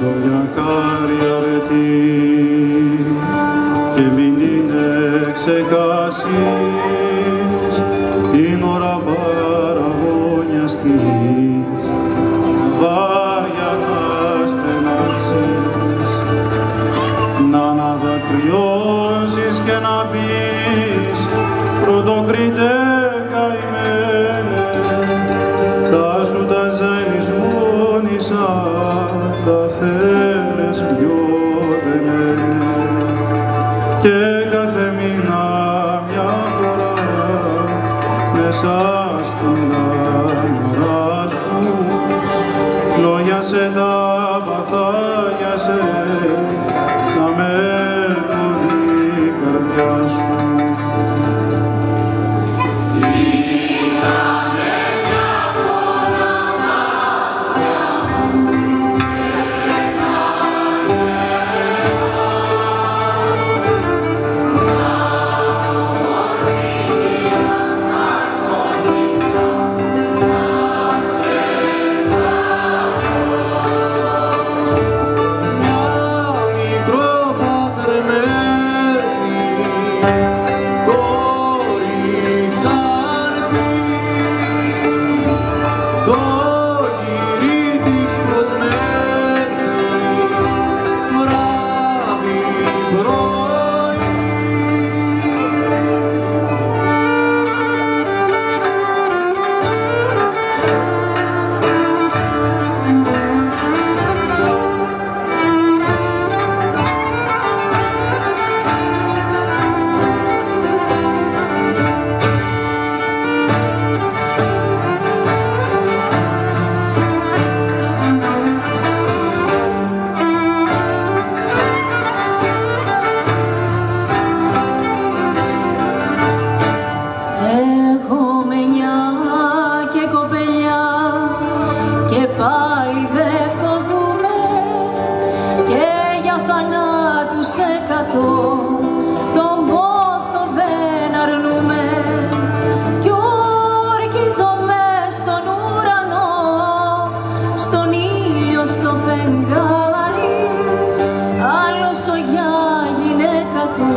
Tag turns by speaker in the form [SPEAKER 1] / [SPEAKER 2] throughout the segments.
[SPEAKER 1] μια χάρη αρετή και μην την ξεχάσεις την ώρα παραγωνιάς της βάρια να στενάξεις, να αναδακρυώσεις και να πεις πρωτοκριτέ καημένε, τα σου τα ζαλισμόνισα, τα θέλες πιο δεμένε και κάθε μήνα μια φορά μέσα στον γάμορα σου λόγιασε τα παθάγιασε να με πονεί η καρδιά σου.
[SPEAKER 2] Τον πόθο δεν αρνούμε κι ορκίζομαι στον ουρανό, στον ήλιο, στο φεγγάρι, άλλωσο για γυναίκα του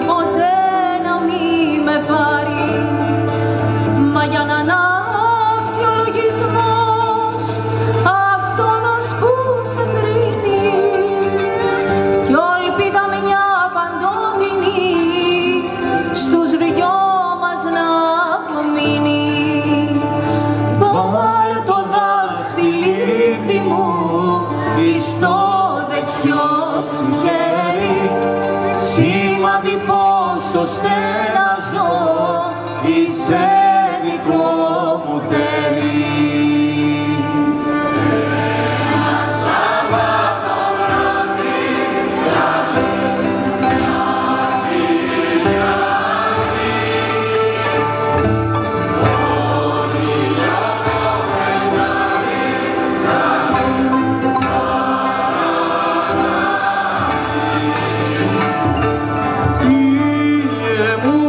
[SPEAKER 2] ποτέ να μη με πάρει, μα για να ανάψει ο λογισμός αυτόνος που σε κρίνει κι ολπίδα μια παντότινη στους δυο μας να απομείνει. Βάλε το δάχτυλίδι μου στο δεξιό σου χέρι, σημάδι πόσο στεναζώ, είσαι δικό μου τέρι.
[SPEAKER 1] Ήλιε μου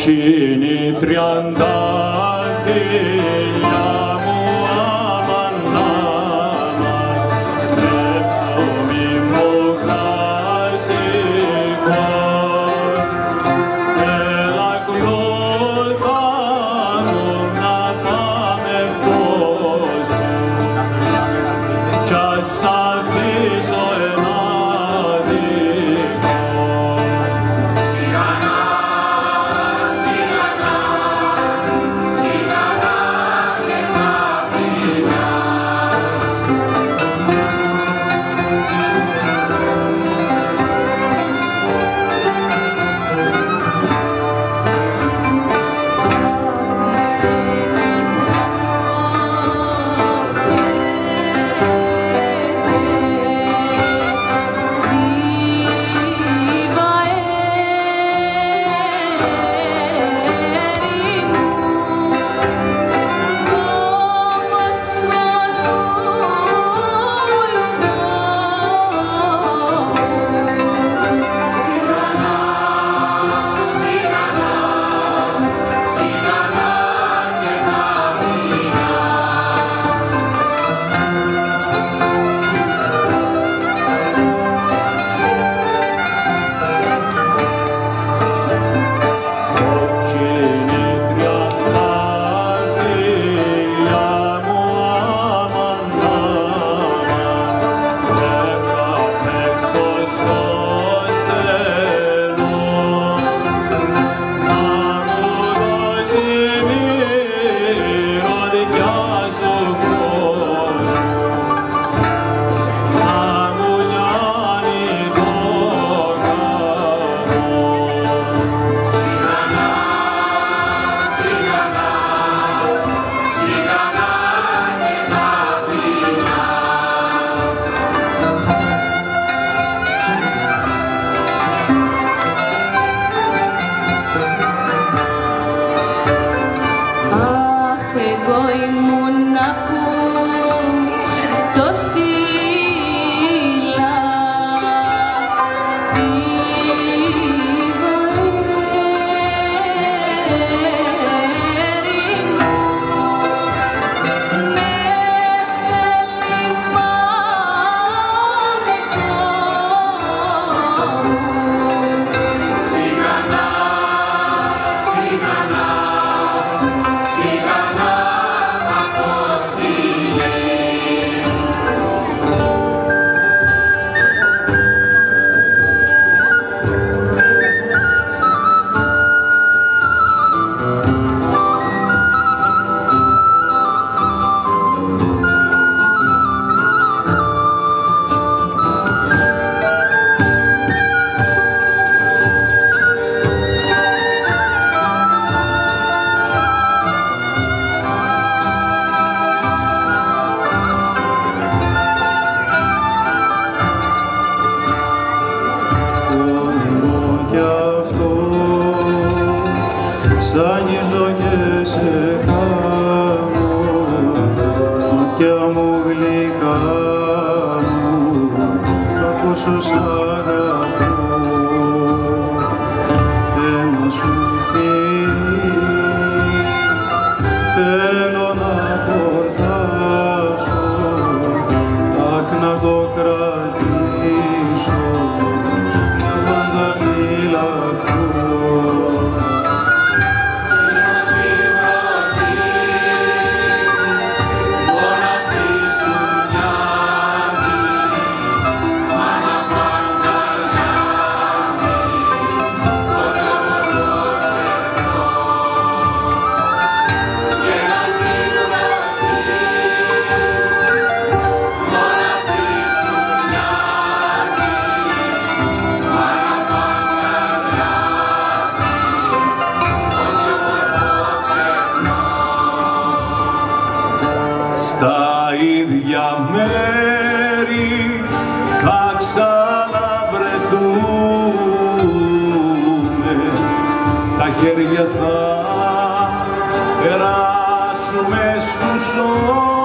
[SPEAKER 3] κοτσίνη τριαντάφυλλα μου αμανάμα, με ψωμί μου χασικό. Έλα κλούθα μου να πάμε φως μου, κι ας αφήσω ένα δικό.
[SPEAKER 1] Σανίζω και σε χάνω, μάτια μου γλυκά μου, πόσο σ' αγαπώ. Ένα σου φίλι θέλω να χορτάσω, αχ να το κρατήσω, πάντα φυλακτώ.
[SPEAKER 3] Στα ίδια μέρη θα ξαναβρεθούμε, τα χέρια θα περάσουμε στους ώμους.